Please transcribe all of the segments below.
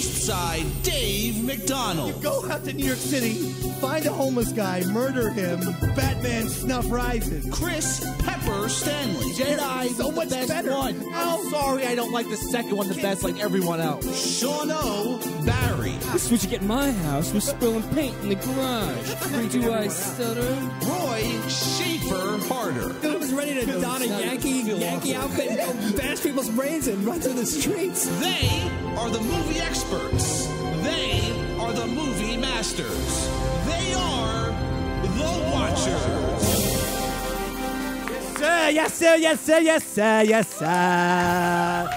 Eastside Dave McDonald. Go out to New York City, find a homeless guy, murder him, Batman snuff rises. Chris Pepper Stanley. Jedi So much the best better. one. I'm sorry I don't like the second one the best like everyone else. Sean O. Barry. This is what you get in my house. We're spilling paint in the garage. Do I stutter? Roy Schaefer Harder. I was ready to don a Yankee outfit and go bash people's brains and run through the streets. They are the movie experts. They are the movie masters. They are the Watchers. Yes, sir, yes, sir, yes, sir, yes, sir.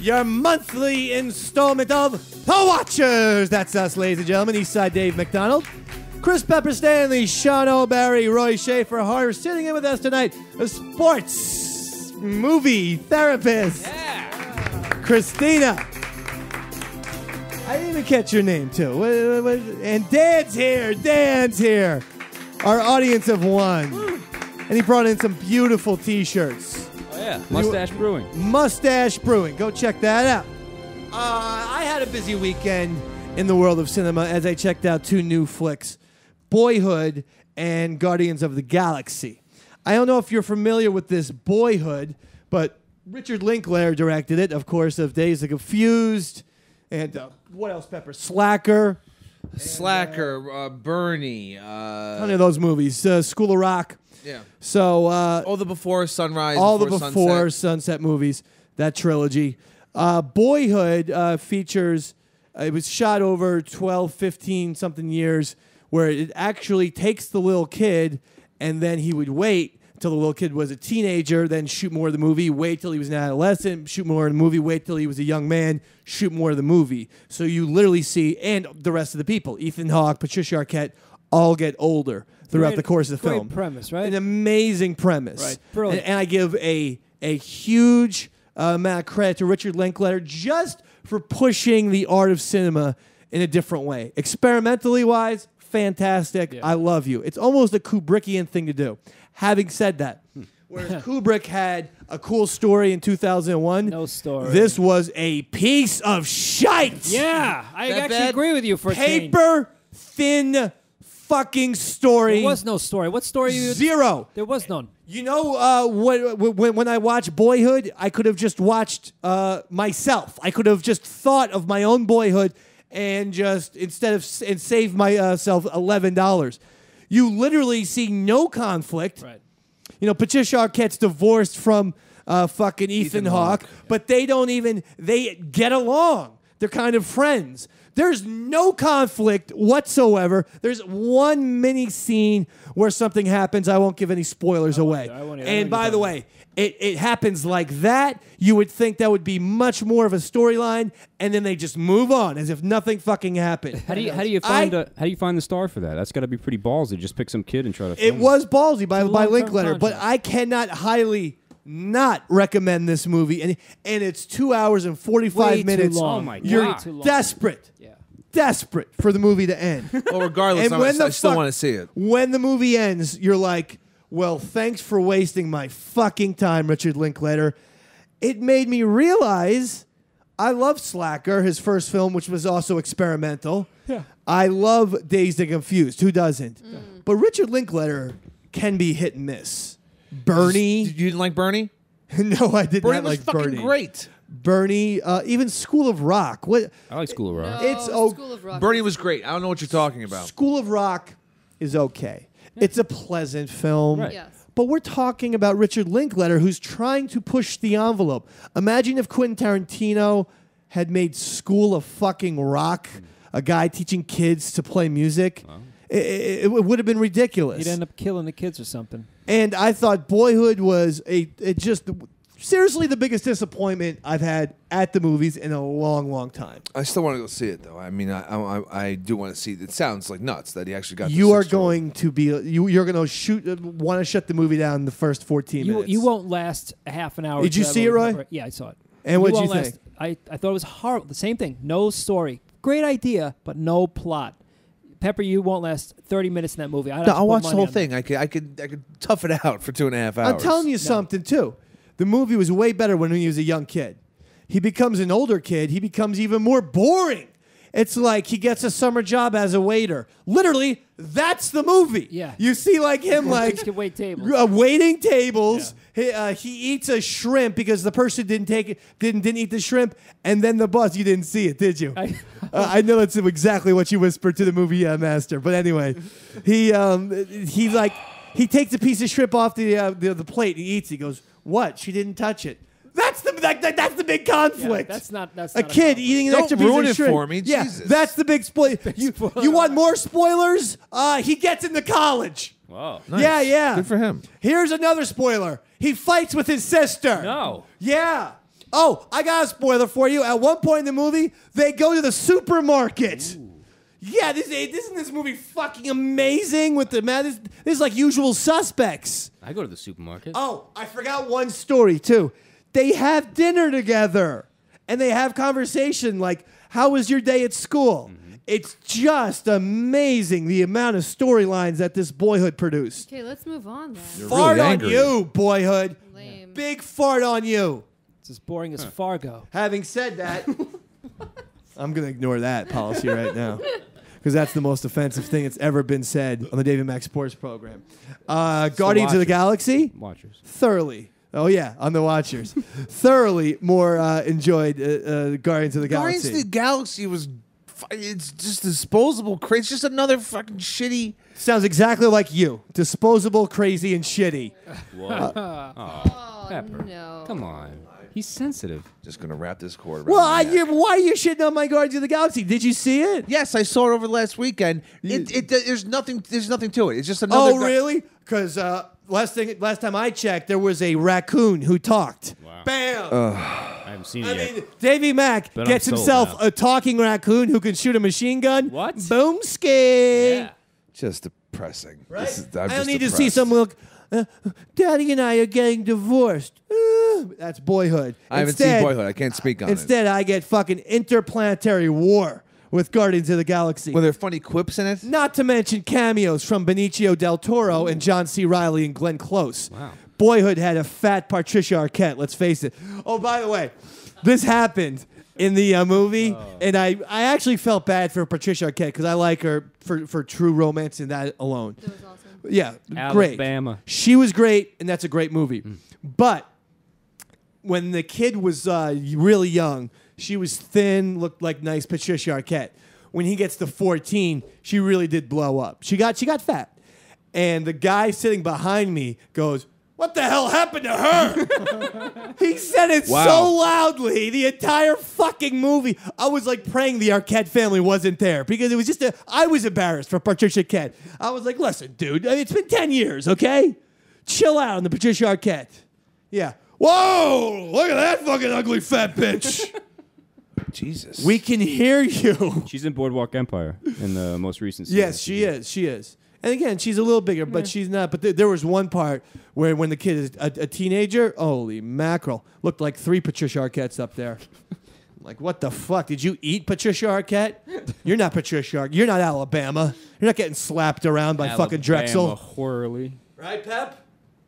Your monthly installment of The Watchers. That's us, ladies and gentlemen. Eastside Dave McDonald, Chris Pepper Stanley, Sean O'Barry, Roy Schaefer Harder. Sitting in with us tonight, a sports movie therapist, Christina. I didn't even catch your name, too. And Dan's here. Dan's here. Our audience of one. And he brought in some beautiful T-shirts. Oh, yeah. Mustache Brewing. Mustache Brewing. Go check that out. I had a busy weekend in the world of cinema as I checked out two new flicks, Boyhood and Guardians of the Galaxy. I don't know if you're familiar with this Boyhood, but Richard Linklater directed it, of course, of Days of Confused. And what else, Pepper? Slacker. Bernie. None of those movies. School of Rock. Yeah. So all the Before Sunrise. all the Before Sunset movies, that trilogy. Boyhood features, it was shot over 12, 15 something years, where it actually takes the little kid and then he would wait till the little kid was a teenager, then shoot more of the movie, wait till he was an adolescent, shoot more of the movie, wait till he was a young man, shoot more of the movie. So you literally see, and the rest of the people, Ethan Hawke, Patricia Arquette, all get older throughout the course of the film. Great premise, right? An amazing premise. Right. Brilliant. And I give a huge amount of credit to Richard Linklater just for pushing the art of cinema in a different way. Experimentally wise, fantastic. Yeah. I love you. It's almost a Kubrickian thing to do. Having said that, whereas Kubrick had a cool story in 2001, No story. this was a piece of shite. Yeah, I That actually bad? agree with you for a change. Paper thin fucking story. There was no story. What story? Zero. There was none. You know, when I watched Boyhood, I could have just watched myself. I could have just thought of my own Boyhood and just and save myself $11. You literally see no conflict. Right. You know, Patricia Arquette's divorced from fucking Ethan Hawke, but they get along. They're kind of friends. There's no conflict whatsoever. There's one mini scene where something happens. I won't give any spoilers away. And by the way, it happens like that. You would think that would be much more of a storyline, and then they just move on as if nothing fucking happened. How do you find the star for that? That's got to be pretty ballsy. Just pick some kid and try to. It was ballsy by long-term Linklater, but contract. I cannot highly not recommend this movie, and it's 2 hours and 45 Way too minutes. long. Oh my You're God. Too long. desperate. Yeah. Desperate for the movie to end. Well, regardless, And when I the still fuck- want to see it. When the movie ends, you're like, well, thanks for wasting my fucking time, Richard Linklater. It made me realize I love Slacker, his first film, which was also experimental. Yeah. I love Dazed and Confused. Who doesn't? But Richard Linklater can be hit and miss. Bernie. You didn't like Bernie? No, I did Bernie not was like fucking Bernie. great. Bernie, even School of Rock. What? I like School of Rock. It's School of Rock. Bernie was great. I don't know what you're talking about. School of Rock is okay. It's a pleasant film. Right. Yes. But we're talking about Richard Linklater, who's trying to push the envelope. Imagine if Quentin Tarantino had made School of fucking Rock, a guy teaching kids to play music. It would have been ridiculous. You'd end up killing the kids or something. And I thought Boyhood was seriously the biggest disappointment I've had at the movies in a long, long time. I still want to go see it, though. I mean, I do want to see it. It sounds like nuts that he actually got You this are extra- going to be you're going to want to shut the movie down in the first 14 minutes. You won't last a half an hour. Did you to see have it, a- Roy? Yeah, I saw it. And what'd you won't last- I thought it was horrible. The same thing. No story. Great idea, but no plot. Pepper, you won't last 30 minutes in that movie. No, I'll watch the whole thing. I could tough it out for 2.5 hours. I'm telling you something too. The movie was way better when he was a young kid. He becomes an older kid. He becomes even more boring It's like he gets a summer job as a waiter. Literally, that's the movie. Yeah. You see like him like Can wait tables. waiting tables. He eats a shrimp because the person didn't eat the shrimp, and then the boss. You didn't see it, did you? I know that's exactly what you whispered to the movie master. But anyway, he takes a piece of shrimp off the plate and he eats. He goes, "What? She didn't touch it." That's the big conflict. Yeah, that's a not kid eating an Don't extra piece ruin of it shrimp. for me, Yeah, Jesus. that's the big spoiler. You want more spoilers? He gets into college. Wow. Nice. Yeah. Good for him. Here's another spoiler. He fights with his sister. No. Yeah. Oh, I got a spoiler for you. At one point in the movie, they go to the supermarket. Ooh. Yeah, isn't this movie fucking amazing with the man? This is like Usual Suspects. I go to the supermarket. Oh, I forgot one story too. They have dinner together and they have conversation like, how was your day at school? Mm-hmm. It's just amazing the amount of storylines that this Boyhood produced. Okay, let's move on then. You're Fart really on angry. you, Boyhood. Lame. Big fart on you. It's as boring as Fargo. Having said that, I'm going to ignore that policy right now because that's the most offensive thing that's ever been said on the David Mack Sports program. Guardians of the Galaxy, Watchers. thoroughly. Oh, yeah, on the Watchers. Thoroughly more enjoyed Guardians of the Galaxy. Guardians of the Galaxy was. It's just disposable. It's just another fucking shitty. Sounds exactly like you. Disposable, crazy, and shitty. What? Oh, Pepper. no. Come on. He's sensitive. Just gonna wrap this cord around. Well, my neck. why are you shitting on my Guardians of the Galaxy? Did you see it? Yes, I saw it over last weekend. There's nothing to it. It's just another. Oh, really? Because last time I checked, there was a raccoon who talked. Wow. Bam! I haven't seen it I yet. mean, Davey Mack But gets I'm sold himself now. a talking raccoon who can shoot a machine gun. What? Boom, ski. Yeah. Just depressing. Right? I'm I don't just need to depressed. see someone look. Daddy and I are getting divorced. That's Boyhood. I haven't seen Boyhood. I can't speak on it. Instead, I get fucking interplanetary war with Guardians of the Galaxy. Were there funny quips in it? Not to mention cameos from Benicio del Toro and John C. Reilly and Glenn Close. Wow. Boyhood had a fat Patricia Arquette, let's face it. Oh, by the way, this happened in the movie, and I actually felt bad for Patricia Arquette because I like her for True Romance and that alone. That was awesome. Yeah, great. Alabama. She was great, and that's a great movie. But when the kid was really young, she was thin, looked like nice Patricia Arquette. When he gets to 14, she really did blow up. She got fat. And the guy sitting behind me goes, "What the hell happened to her?" He said it so loudly the entire fucking movie. I was like praying the Arquette family wasn't there because it was just I was embarrassed for Patricia Arquette. I was like, listen, dude, it's been 10 years, okay? Chill out on the Patricia Arquette. Yeah. Whoa, look at that fucking ugly fat bitch. Jesus. We can hear you. She's in Boardwalk Empire in the most recent season. Yes, she is. She is. And again, she's a little bigger, but she's not. But there was one part where when the kid is a teenager, holy mackerel, looked like 3 Patricia Arquettes up there. Like, what the fuck? Did you eat Patricia Arquette? You're not Patricia Arquette. You're not Alabama. You're not getting slapped around by fucking Drexel. Whirly. Right, Pep?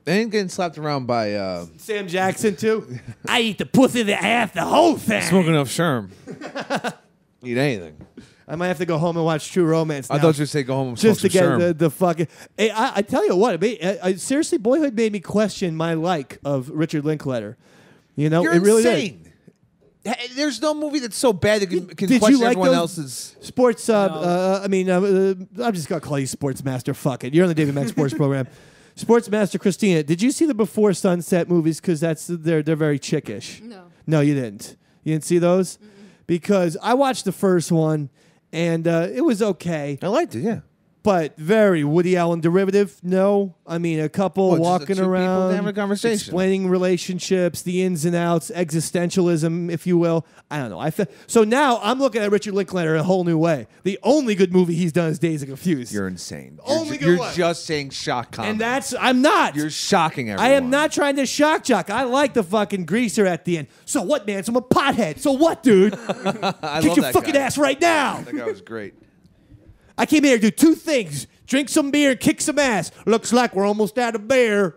They ain't getting slapped around by Sam Jackson, too? I eat the pussy, the ass, the whole thing. smoking enough sherm. Eat anything. I might have to go home and watch True Romance now. I thought you'd say go home and smoke Just to some get sherm. the fucking... Hey, I tell you what, seriously, Boyhood made me question my like of Richard Linklater. You know, You're it really did. insane. There's no movie that's so bad that can Did you question like everyone those else's. sports? I'm just gonna call you Sports Master. Fuck it. You're on the David Mack Sports program. Sports Master Christina, did you see the Before Sunset movies? Because they're very chickish. No, you didn't. You didn't see those? Mm-mm. Because I watched the first one, and it was okay. I liked it, yeah. But very Woody Allen derivative. No, I mean a couple Just the walking two people around, having a conversation. explaining relationships, the ins and outs, existentialism, if you will. I don't know. So now I'm looking at Richard Linklater in a whole new way. The only good movie he's done is Days of Confused. You're insane. Only good You're one. just saying shock comedy. And I'm not. You're shocking everyone. I am not trying to shock jock. I like the fucking greaser at the end. So what, man? So I'm a pothead. So what, dude? I Kick love your that fucking guy. ass right now. That guy was great. I came here to do 2 things. Drink some beer, kick some ass. Looks like we're almost out of beer.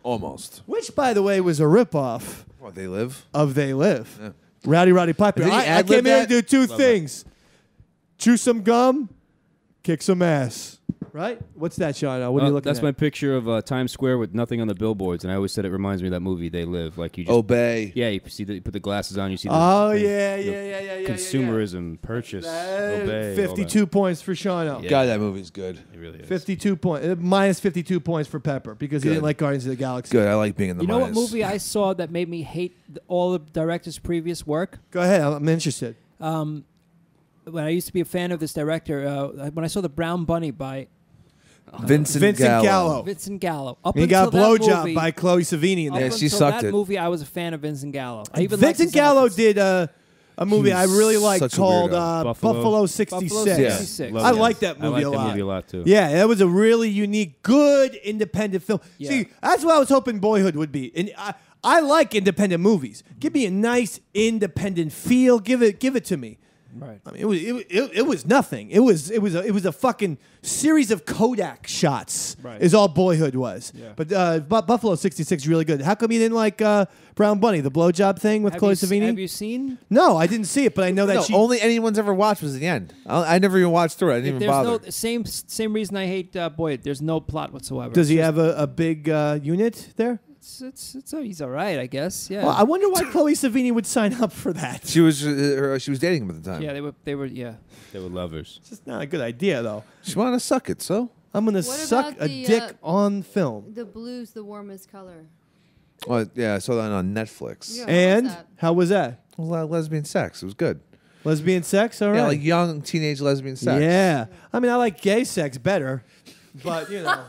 Almost. Which, by the way, was a ripoff What, They Live? of They Live. Yeah. Roddy Piper. Did he I ad-lib came here to that? do 2 things. chew some gum, kick some ass. Right? What's that, Sean? What are you looking That's at? my picture of Times Square with nothing on the billboards, and I always said it reminds me of that movie They Live. Like you just Obey. Yeah, you see you put the glasses on, you see. Oh, the, yeah. Consumerism, purchase, obey. 52 points for Sean. Yeah. God, that movie's good. It really is. 52 points. Minus 52 points for Pepper because he Good. didn't like Guardians of the Galaxy. Good. I like being in the You know what minus. movie I saw that made me hate all the director's previous work? Go ahead. I'm interested. When I used to be a fan of this director, when I saw The Brown Bunny by Vincent Gallo. Vincent Gallo. Up He got a until that blowjob movie- by Chloe Savini in Up there. Yeah, she until sucked that it. movie, I was a fan of Vincent Gallo. I even liked Vincent his Gallo outfits. did a movie He I really liked such a called weirdo. Buffalo 66. Buffalo Yeah. 66. Love I it. like that I movie like a that lot. movie a lot too. Yeah, that was a really unique, good independent film. Yeah. See, that's what I was hoping Boyhood would be. And I like independent movies. Give me a nice independent feel. Give it to me. Right. I mean, it was nothing. It was a fucking series of Kodak shots. Right. Is all Boyhood was. Yeah. But Buffalo 66 is really good. How come you didn't like Brown Bunny, the blowjob thing with Chloe Savini? Have you seen? No, I didn't see it, but I know that No, she. only anyone's ever watched was the end. I never even watched through it. I didn't even There's bother. no same reason I hate Boyd. There's no plot whatsoever. Does he have a big unit there? He's all right, I guess. Yeah. Well, I wonder why Chloe Savini would sign up for that. She was dating him at the time. yeah, they were. Yeah. They were lovers. It's just not a good idea, though. She wanted to suck it, so. I'm gonna What suck about a the, dick on film. The blue's the warmest color. Well, yeah, I saw that on Netflix. Yeah. And that? how was that? It was a lot of lesbian sex. It was good. Lesbian sex, all right. Yeah, like young teenage lesbian sex. Yeah. I mean, I like gay sex better, but you know,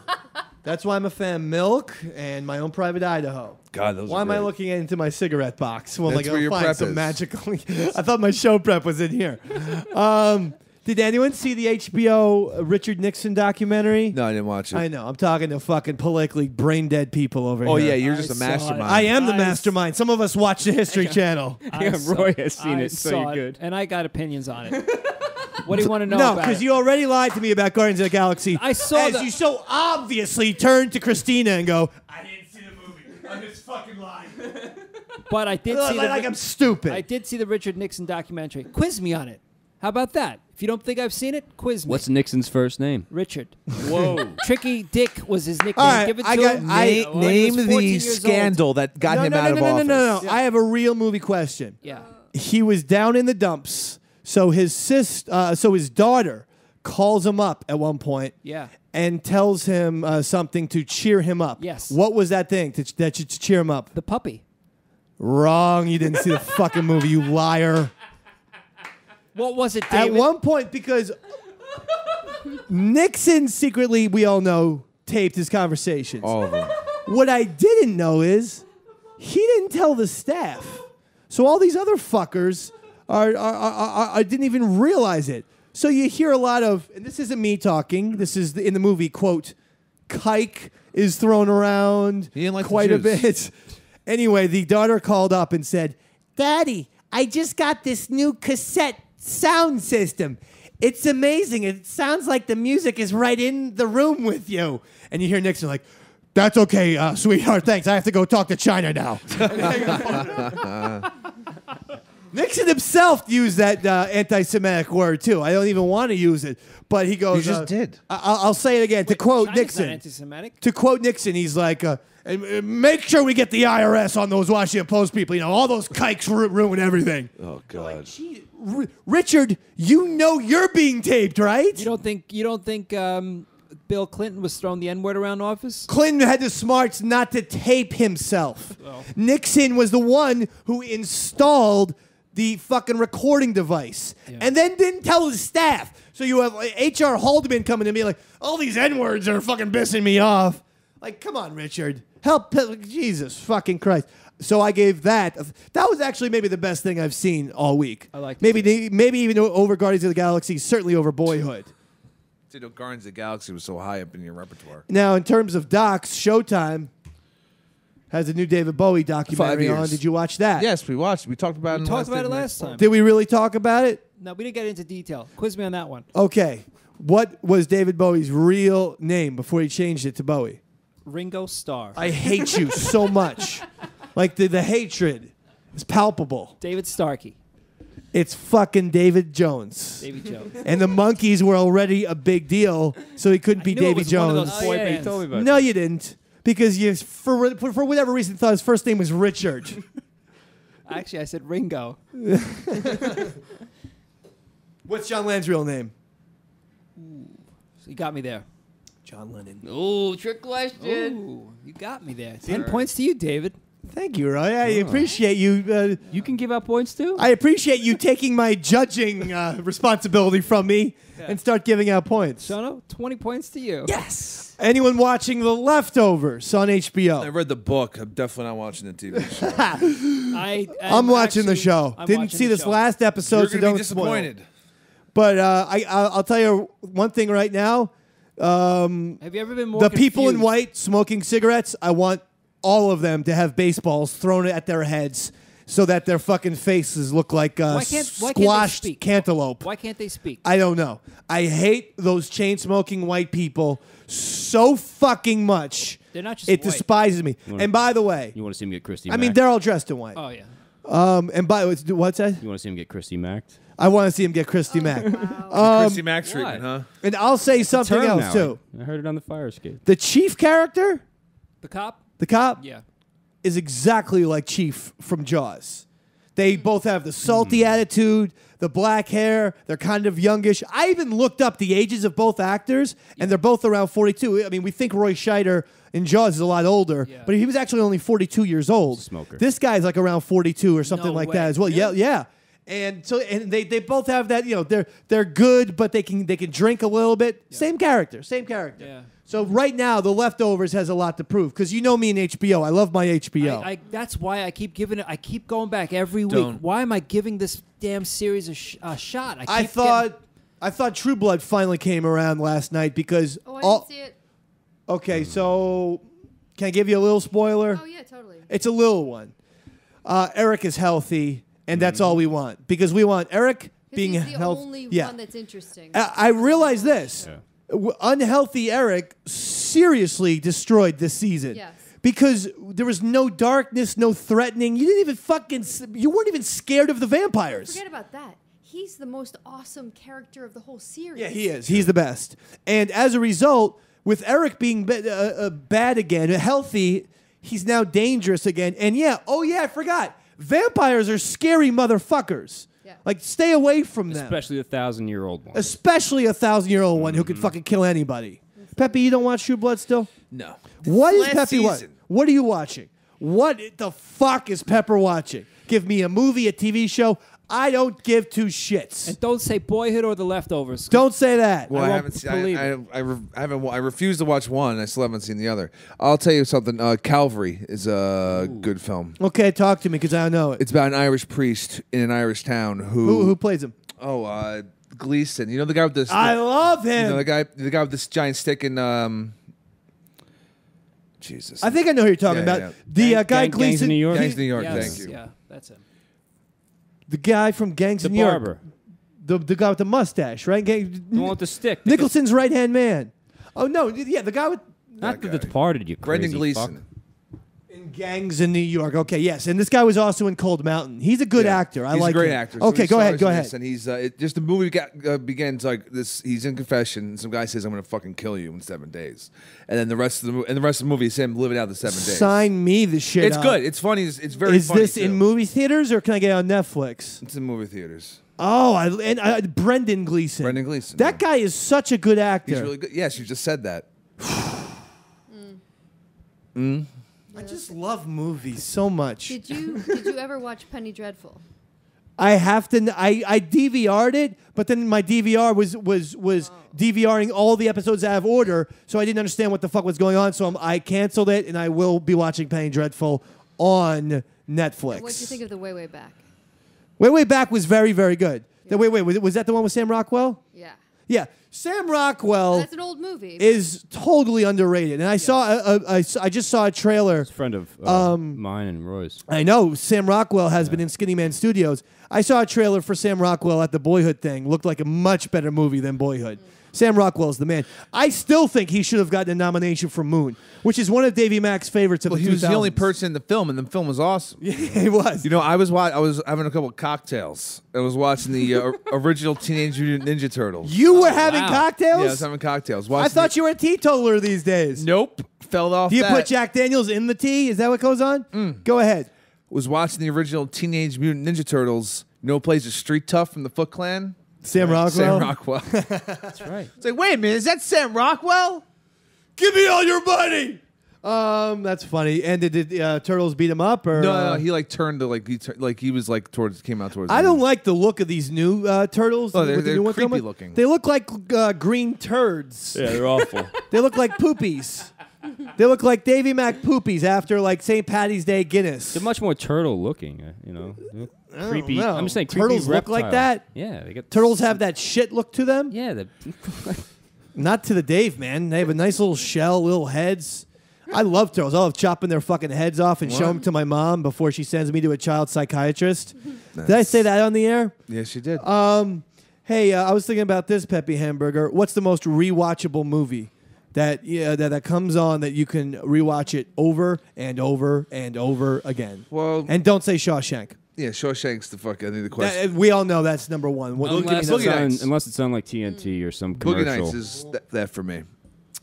that's why I'm a fan of Milk and My Own Private Idaho. God, those Why are am I great. looking into my cigarette box? Well, That's like where I'll your find prep some is. magically. I thought my show prep was in here. Did anyone see the HBO Richard Nixon documentary? No, I didn't watch it. I know. I'm talking to fucking politically brain dead people over Oh, here. yeah, you're just I a saw it. mastermind. I am the I mastermind. Some of us watch the History Channel. Yeah, Roy has seen it, so you're good. And I got opinions on it. What do you want to know No, about because it? you already lied to me about Guardians of the Galaxy. I saw as the- you so obviously turned to Christina and go, I didn't see the movie. I'm just fucking lying. But I did see like I'm stupid. I did see the Richard Nixon documentary. Quiz me on it. How about that? If you don't think I've seen it, quiz me. What's Nixon's first name? Richard? Whoa. Tricky Dick was his nickname. All right, Give it to I got- him. I- When he was Name 14 the years old. scandal that got him out of office. No. I have a real movie question. Yeah. He was down in the dumps, so his daughter calls him up at one point. Yeah. And tells him something to cheer him up. Yes. What was that thing to cheer him up? The puppy. Wrong. You didn't see the fucking movie, you liar. What was it, At David? one point, because Nixon secretly, we all know, taped his conversations. All of them. What I didn't know is he didn't tell the staff. So all these other fuckers I didn't even realize it. So you hear a lot of, and this isn't me talking, this is in the movie, quote, kike is thrown around He didn't like the quite a Jews. bit. Anyway, the daughter called up and said, Daddy, I just got this new cassette sound system. It's amazing. It sounds like the music is right in the room with you. And you hear Nixon like, that's okay, sweetheart. Thanks. I have to go talk to China now. Nixon himself used that anti-Semitic word, too. I don't even want to use it. But he goes... You just did. I'll say it again. To quote China's not Nixon... anti-Semitic. To quote Nixon, he's like, make sure we get the IRS on those Washington Post people. You know, all those kikes ruin everything. Oh, God. Richard, you know you're being taped, right? You don't think Bill Clinton was throwing the N-word around office? Clinton had the smarts not to tape himself. Nixon was the one who installed the fucking recording device and then didn't tell the staff. So you have H.R. Haldeman coming to me like, all these N-words are fucking pissing me off. Like, come on, Richard. Help. Jesus fucking Christ. So I gave that. That was actually maybe the best thing I've seen all week. I liked it. Maybe even over Guardians of the Galaxy, certainly over Boyhood. Dude, Guardians of the Galaxy was so high up in your repertoire. Now, in terms of docs, Showtime has a new David Bowie documentary 5 on. years. Did you watch that? Yes, we watched. We talked about it. We in talked about it segment. last time. Did we really talk about it? No, we didn't get into detail. Quiz me on that one. Okay. What was David Bowie's real name before he changed it to Bowie? Ringo Starr. I hate you so much. Like the hatred is palpable. David Starkey. It's fucking David Jones. Davy Jones. And the Monkees were already a big deal, so he couldn't be knew it Davy was one of Jones. those boy You bands. told me about No, that. you didn't. Because you, for whatever reason, thought his first name was Richard. Actually, I said Ringo. What's John Lennon's real name? So you got me there. John Lennon. Ooh, trick question. Ooh, you got me there. 10 points to you, David. Thank you, Roy. I appreciate you. You can give out points too? I appreciate you taking my judging responsibility from me and start giving out points. Shono, 20 points to you. Yes. Anyone watching The Leftovers on I HBO? read the book. I'm definitely not watching the TV show. I'm watching the show. I'm Didn't watching see the this show. last episode, You're so gonna don't be spoil. disappointed. But I'll tell you one thing right now. Have you ever been more The people in confused? white smoking cigarettes, I want all of them to have baseballs thrown at their heads so that their fucking faces look like Why can't they squashed speak? cantaloupe. Why can't they speak? I don't know. I hate those chain smoking white people so fucking much. They're not just It white. despises me. wanna- And by the way, You want to see him get Christy I mean Macked? they're all dressed in white. Oh, yeah. And by what's that? You want to see him get Christy Macked? I want to see him get Christy Mack. Christy Mack treatment, huh? And I'll say something Term else now. too. I heard it on the fire escape. The chief character, The cop? the cop, Yeah. is exactly like Chief from Jaws. They both have the salty attitude, the black hair. They're kind of youngish. I even looked up the ages of both actors, and they're both around 42. I mean, we think Roy Scheider in Jaws is a lot older, Yeah. but he was actually only 42 years old. Smoker. This guy's like around 42 or something No like way. that as well. Really? Yeah. And so they both have that, they're good, but they can drink a little bit. Same character. Yeah. So right now, The Leftovers has a lot to prove because you know me in HBO. I love my HBO. That's why I keep giving it. I keep going back every week. Don't. Why am I giving this damn series a shot? I thought True Blood finally came around last night because Oh, I didn't see it. Okay, so can I give you a little spoiler? Oh, yeah, totally. It's a little one. Eric is healthy, and that's all we want because we want Eric being He's the healthy. only Yeah, one that's interesting. I realize this. Yeah. Unhealthy Eric seriously destroyed this season. Yes. Because there was no darkness, no threatening. You didn't even you weren't even scared of the vampires. Forget about that. He's the most awesome character of the whole series. Yeah, he is. He's the best. And as a result, with Eric being bad again, healthy, he's now dangerous again. And I forgot. Vampires are scary motherfuckers. Yeah. Like, stay away from them. Especially the 1,000-year-old one. Especially a 1,000-year-old one who could fucking kill anybody. Peppy, you don't watch True Blood still? No. What is Last Peppy watching? season. What are you watching? What the fuck is Pepper watching? Give me a movie, a TV show. I don't give two shits. And don't say Boyhood or The Leftovers. Don't say that. Well, I won't haven't seen. believe I refuse to watch one. I still haven't seen the other. I'll tell you something. Calvary is a good film. Okay, talk to me because I don't know it. It's about an Irish priest in an Irish town Who plays him? Gleason. You know the guy with this. I love him. You know the guy with this giant stick in. Jesus. I think I know who you're talking Yeah, about. yeah. The guy Gangs Gleason. in New York? Gangs in New York. Yes, Thank you. Yeah, that's him. The guy from Gangs The in New York. barber. The guy with the mustache, right? The one with the stick. Nicholson's right hand man. Oh no, yeah, the guy with Not That the guy. Departed, you Brendan crazy Gleeson. fuck. in Gangs in New York. Okay, yes, and this guy was also in Cold Mountain. He's a good Yeah. actor. I He's like a great him. actor. So Okay, he go ahead. stars Go in ahead. this, and he's just the movie begins like this. He's in confession. And some guy says, "I'm going to fucking kill you in 7 days," and then the rest of the movie is him living out the 7 days. Sign me the shit. It's up. good. It's funny. It's very. Is funny this too. in movie theaters or can I get it on Netflix? It's in movie theaters. Oh, Brendan Gleeson. Brendan Gleeson, That yeah. guy is such a good actor. He's really good. Yes, you just said that. I just love movies so much. Did you ever watch Penny Dreadful? I have to. I DVR'd it, but then my DVR was DVRing all the episodes out of order, so I didn't understand what the fuck was going on. So I canceled it, and I will be watching Penny Dreadful on Netflix. What did you think of the Way Back? Way Back was very, very good. Wait, was that the one with Sam Rockwell? Yeah. Yeah, Sam Rockwell That's an old movie. is totally underrated, and I just saw a trailer. It's a friend of mine and Roy's. I know Sam Rockwell has been in Skinny Man Studios. I saw a trailer for Sam Rockwell at the Boyhood thing. Looked like a much better movie than Boyhood. Sam Rockwell's the man. I still think he should have gotten a nomination for Moon, which is one of Davy Mack's favorites of Well, the 2000s. he was the only person in the film, and the film was awesome. Yeah, he was. You know, I was having a couple of cocktails. I was watching the original Teenage Mutant Ninja Turtles. You were having wow. cocktails? Yeah, I was having cocktails. I thought you were a teetotaler these days. Nope. Fell off Do you that. put Jack Daniels in the tea? Is that what goes on? Go ahead. Was watching the original Teenage Mutant Ninja Turtles. You know who plays a street tough from the Foot Clan? Sam Rockwell. Sam Rockwell. That's right. It's like, wait a minute, is that Sam Rockwell? Give me all your money. That's funny. And did Turtles beat him up or? No, he like turned to he was like came out towards. I the don't end. like the look of these new turtles. Oh, they're with the new ones creepy coming. looking. They look like green turds. Yeah, they're awful. They look like poopies. They look like Davy Mac poopies after like St. Patty's Day Guinness. They're much more turtle looking, you know. Creepy. know. I'm just saying, creepy Turtles look like reptile. that? Yeah, they got Turtles have that shit look to them. Yeah, Not to the Dave, man. They have a nice little shell, little heads. I love turtles. I love chopping their fucking heads off and show them to my mom before she sends me to a child psychiatrist. Did I say that on the air? Yes, she did. Hey, I was thinking about this, Peppy Hamburger. What's the most rewatchable movie that comes on that you can rewatch it over and over and over again? Well, And don't say Shawshank. yeah, Shawshank's the fuck. I think the question. We all know that's number one. unless it's on like TNT or some Boogie commercial. Nights is that for me.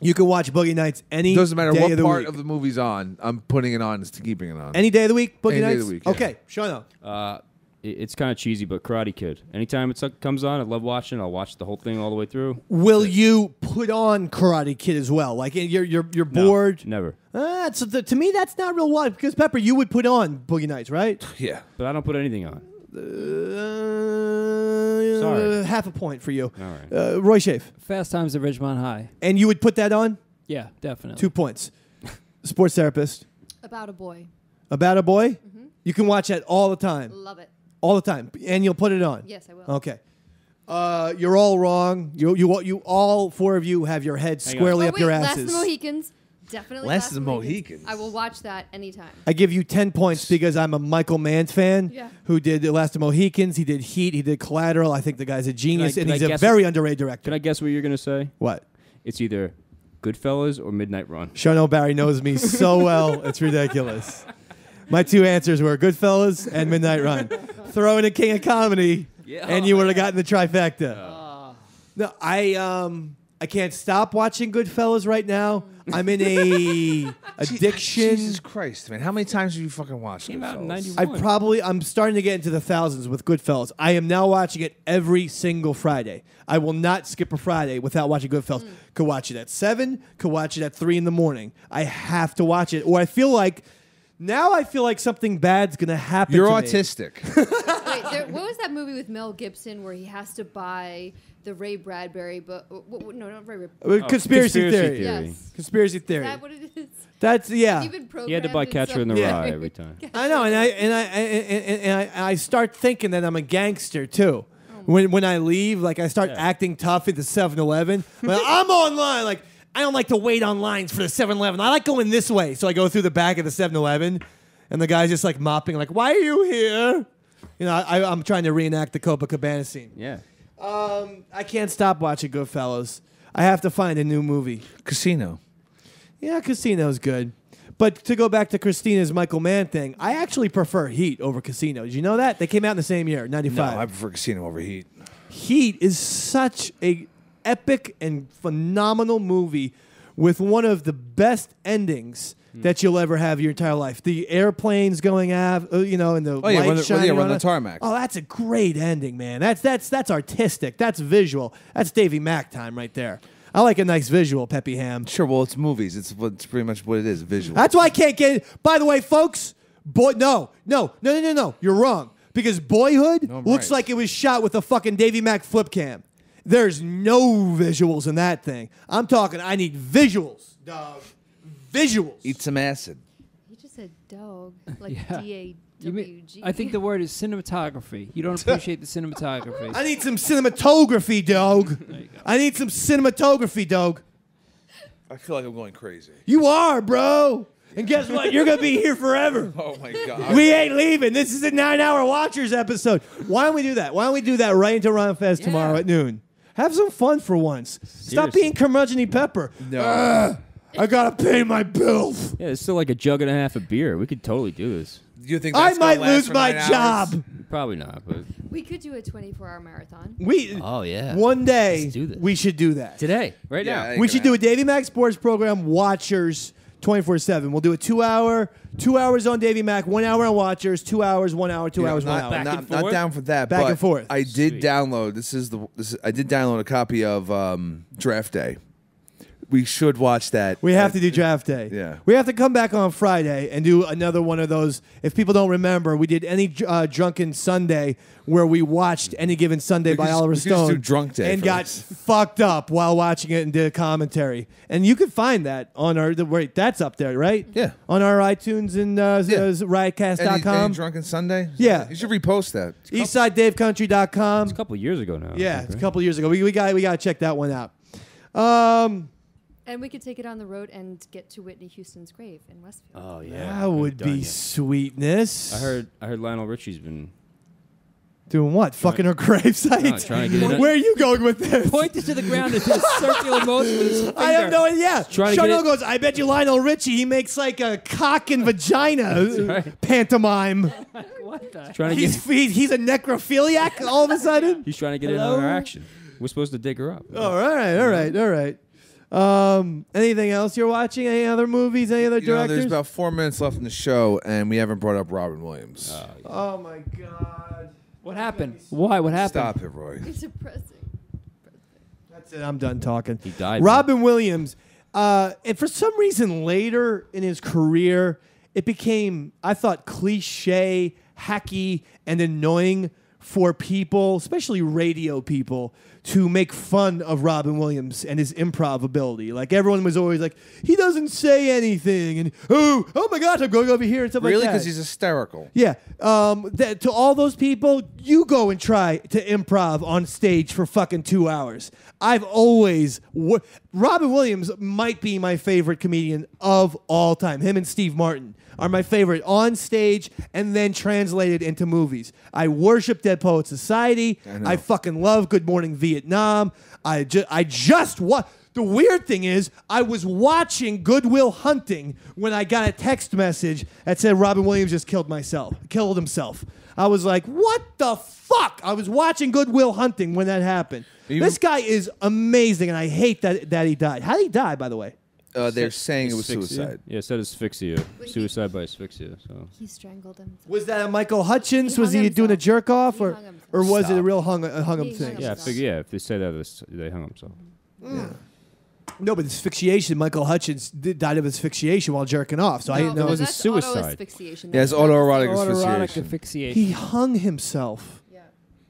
You can watch Boogie Nights any Doesn't matter day what of the part week. of the movie's on. I'm putting it on. Is keeping it on. Any day of the week, Boogie Any day Nights? of the week, yeah. Okay, Sean. It's kind of cheesy, but Karate Kid. Anytime it comes on, I love watching. I'll watch the whole thing all the way through. Will you put on Karate Kid as well? Like you're bored? Never. To me, that's not real life because Pepper, you would put on Boogie Nights, right? Yeah. But I don't put anything on. Sorry, half a point for you. All right. Roy Schaaf, Fast Times at Ridgemont High. and you would put that on? Yeah, definitely. 2 points. Sports therapist. About a boy. About a boy? You can watch that all the time. Love it. All the time. And you'll put it on. Yes, I will. Okay. You're all wrong. You all four of you have your heads Hang on. squarely Oh, up wait, your Last of asses. the Mohicans. Definitely Last Last of the Mohicans. I will watch that anytime. I give you 10 points because I'm a Michael Mann fan Yeah. who did The Last of the Mohicans. He did Heat. He did Collateral. I think the guy's a genius, Can and I he's a guess very underrated director. Can I guess what you're gonna say? What? It's either Goodfellas or Midnight Run. Sean O'Barry knows me so well, it's ridiculous. My two answers were Goodfellas and Midnight Run. Throw in a King of Comedy, and you would have gotten the trifecta. No, I can't stop watching Goodfellas right now. I'm in a addiction. Jesus Christ, man! How many times have you fucking watched it? Came out in 91. I'm starting to get into the thousands with Goodfellas. I am now watching it every single Friday. I will not skip a Friday without watching Goodfellas. Could watch it at 7, could watch it at 3 in the morning. I have to watch it, or I feel like something bad's gonna happen. You're to me. autistic. Wait, what was that movie with Mel Gibson where he has to buy the Ray Bradbury book? No, not Ray Bradbury. Conspiracy Conspiracy theory. theory. Yes. Conspiracy Is their that what it is? That's yeah. You've been He had to buy programmed Catcher in the Yeah. Rye every time. I know, and I start thinking that I'm a gangster too. When I leave, like I start acting tough at the 7-Eleven. Like, I'm online. Like I don't like to wait on lines for the 7-Eleven. I like going this way, so I go through the back of the 7-Eleven, and the guy's just like mopping. Like, why are you here? You know, I'm trying to reenact the Copacabana scene. Yeah. I can't stop watching Goodfellas. I have to find a new movie. Casino. Yeah, Casino's good. But to go back to Christina's Michael Mann thing, I actually prefer Heat over Casino. Did you know that? They came out in the same year, 95. No, I prefer Casino over Heat. Heat is such a epic and phenomenal movie with one of the best endings that you'll ever have your entire life. The airplanes going and the light shining on the tarmac. Oh, that's a great ending, man. That's artistic. That's visual. That's Davy Mack time right there. I like a nice visual, Peppy Ham. Sure, well, it's movies. It's pretty much what it is, visual. That's why I can't get it. By the way, folks, no. You're wrong. Because Boyhood No, I'm looks right. like it was shot with a fucking Davy Mack flip cam. There's no visuals in that thing. I'm talking, I need visuals, dog. Visuals. Eat some acid. He just said dog, like Yeah. D-A-W-G. I think the word is cinematography. You don't appreciate the cinematography. I need some cinematography, dog. I need some cinematography, dog. I feel like I'm going crazy. You are, bro. And guess what? You're going to be here forever. Oh, my God. We ain't leaving. This is a 9-hour Watchers episode. Why don't we do that? Why don't we do that right into Ron Fest tomorrow at noon? Have some fun for once. Stop Seriously. being curmudgeon-y Pepper. No. I gotta pay my bills. Yeah, it's still like a jug and a half of beer. We could totally do this. You think I that's gonna might last lose for my 9 job. hours? Probably not, but We could do a 24-hour marathon. oh yeah, One day Let's do this. we should do that. today, right Yeah, now. I- We should do a Davy Mac Sports Program Watchers 24/7. We'll do a 2 hours on Davy Mac, 1 hour on Watchers, 2 hours, 1 hour, 2 hours, 1 not, hour. Back not, and not forth? down for that. Back but and forth. I did Sweet. download. I did download a copy of Draft Day. We should watch that. We have to do draft day. Yeah. We have to come back on Friday and do another one of those. If people don't remember, we did any drunken Sunday where we watched Any Given Sunday by could just- Oliver we could just Stone do drunk day and for got this. fucked up while watching it and did a commentary. And you can find that on our wait, that's up there, right? Yeah. On our iTunes and riotcast.com. Any Drunken Sunday? Yeah. You should repost that. EastSideDaveCountry.com. It's a couple of years ago now. I Yeah, think, it's a right? couple years ago. We got to check that one out. And we could take it on the road and get to Whitney Houston's grave in Westfield. Oh yeah, That would be sweetness. I heard Lionel Richie's been Doing what? Fucking her gravesite? No, trying to get it. Where are you going with this? Pointed to the ground and did a circular motion with his finger. I have no idea. Trying to Chanel get it- goes, I bet you Lionel Richie, he makes like a cock and vagina right. pantomime. What the? trying to get. He's a necrophiliac all of a sudden? He's trying to get in Hello? on our action. We're supposed to dig her up. Oh, all right. Anything else you're watching? Any other movies? Any other You know, directors? there's about 4 minutes left in the show, and we haven't brought up Robin Williams. Oh my God. What happened? Why? What happened? Stop it, Roy. It's depressing. That's it. I'm done talking. He died. Robin Williams. And for some reason later in his career, it became, I thought, cliche, hacky, and annoying for people, especially radio people, to make fun of Robin Williams and his improv ability. Like, everyone was always like, he doesn't say anything, and oh my gosh, I'm going over here and stuff Really? like that. Because he's hysterical. Yeah. To all those people, you go and try to improv on stage for fucking 2 hours. I've always... Robin Williams might be my favorite comedian of all time. Him and Steve Martin are my favorite on stage and then translated into movies. I worship Dead Poets Society. I fucking love Good Morning Vietnam. I just the weird thing is, I was watching Good Will Hunting when I got a text message that said Robin Williams just killed himself. I was like, what the fuck? I was watching Good Will Hunting when that happened. This guy is amazing, and I hate that he died. How did he die, by the way? They're saying it was Asphyxia? suicide. Yeah, it said asphyxia. Suicide by asphyxia. So He strangled himself. Was that a Michael Hutchins? He was hung he doing a himself. jerk off, He or hung himself. or was it a Stop. real hung He him hung thing? himself. yeah, if they say that, they hung themselves. No, but asphyxiation. Michael Hutchins died of asphyxiation while jerking off, so I didn't know. was a that's suicide. Autoasphyxiation. Yeah, it's That's not autoerotic Autoerotic asphyxiation. asphyxiation. He hung himself. Yeah.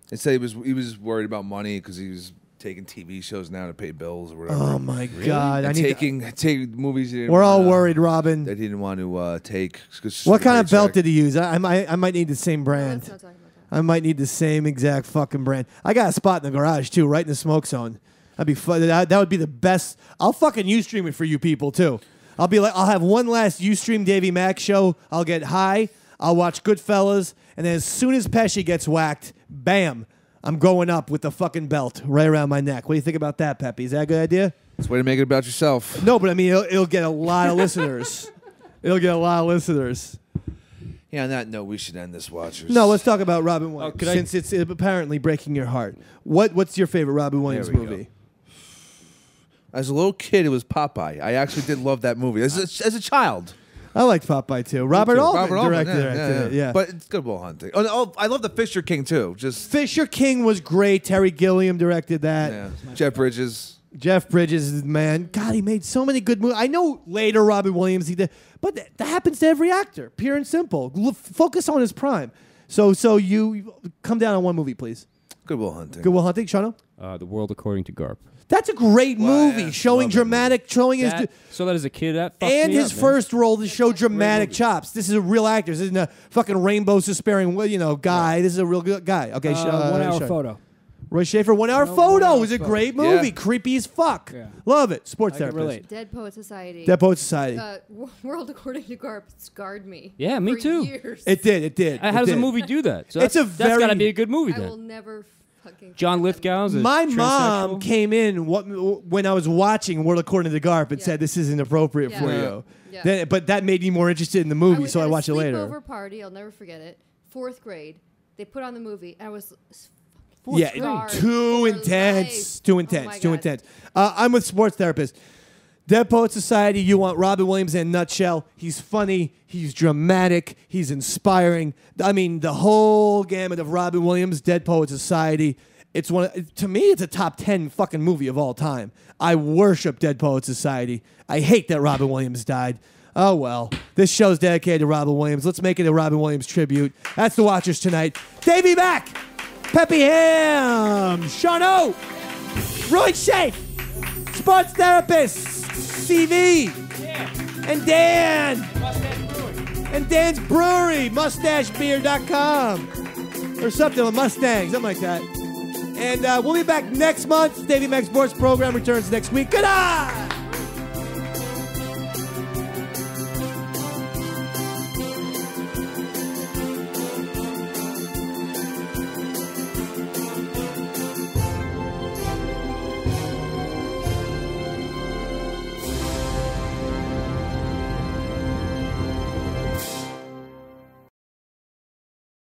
They say he was worried about money because he was taking TV shows now to pay bills or whatever. Oh my God! And I need. taking movies. He didn't We're all wanna- worried, Robin. That he didn't want to take. What kind of belt did he use? I might need the same Let's brand. not talk about that. I might need the same exact fucking brand. I got a spot in the garage too, right in the smoke zone. That'd be fun. That would be the best. I'll fucking Ustream it for you people too. I'll have one last Ustream Davy Mac show. I'll get high. I'll watch Goodfellas, and then as soon as Pesci gets whacked, bam, I'm going up with the fucking belt right around my neck. What do you think about that, Peppy? Is that a good idea? It's a way to make it about yourself. No, but I mean, it'll get a lot of listeners. It'll get a lot of listeners. Yeah, on that note, we should end this, Watchers. No, let's talk about Robin Williams, could I- since it's apparently breaking your heart. What's your favorite Robin Williams we go. movie? As a little kid, it was Popeye. I actually did love that movie. As a child. I liked Popeye too. Robert Altman Altman, directed it. Yeah. But it's Good Will Hunting. Oh, I love the Fisher King too. Just Fisher King was great. Terry Gilliam directed that. yeah. Jeff Bridges. Jeff Bridges, man, God, he made so many good movies. I know later Robin Williams he did, but that happens to every actor. Pure and simple. Focus on his prime. So you come down on one movie, please. Good Will Hunting. Good Will Hunting, Shano. The World According to Garp. That's a great movie, yeah, showing love that dramatic, showing his. So that as a kid, that fucked And me his up, man. first role to show dramatic chops. This is a real actor. This isn't a fucking rainbow suspending, guy. This is a real good guy. Okay, 1 hour Sean. photo. Roy Schaefer, 1 hour No, photo 1 hour is a photo. great movie. Yeah. Creepy as fuck. Yeah. Love it. Sports I can therapist. relate. Dead Poet Society. Dead Poet Society. World According to Garp scarred me. Yeah, me for too. Years. It did. How does a movie do that? So It's that's got to very- be a good movie I will then. never fucking John Lithgow's a My mom transsexual? came in when I was watching World According to Garp and Yeah. said, this isn't appropriate for Yeah. you. Yeah. Then, but that made me more interested in the movie, was so I at watched a it later. sleepover party. I'll never forget it. 4th grade. They put on the movie, and I was Yeah, scarred too for intense. life. Too Oh intense. my Too God. intense. I'm with sports therapist. Dead Poet Society, you want Robin Williams in a nutshell. He's funny. He's dramatic. He's inspiring. I mean, the whole gamut of Robin Williams, Dead Poet Society. It's to me, it's a top 10 fucking movie of all time. I worship Dead Poet Society. I hate that Robin Williams died. Oh, well. This show's dedicated to Robin Williams. Let's make it a Robin Williams tribute. That's the Watchers tonight. Davey Mack, Peppy Ham, Sean O, Roy Shafe, sports therapist, CV, and Dan. And Dan's Brewery, mustachebeer.com. Or something, a Mustang, something like that. And we'll be back next month. Davey Mack Sports Program returns next week. Good night!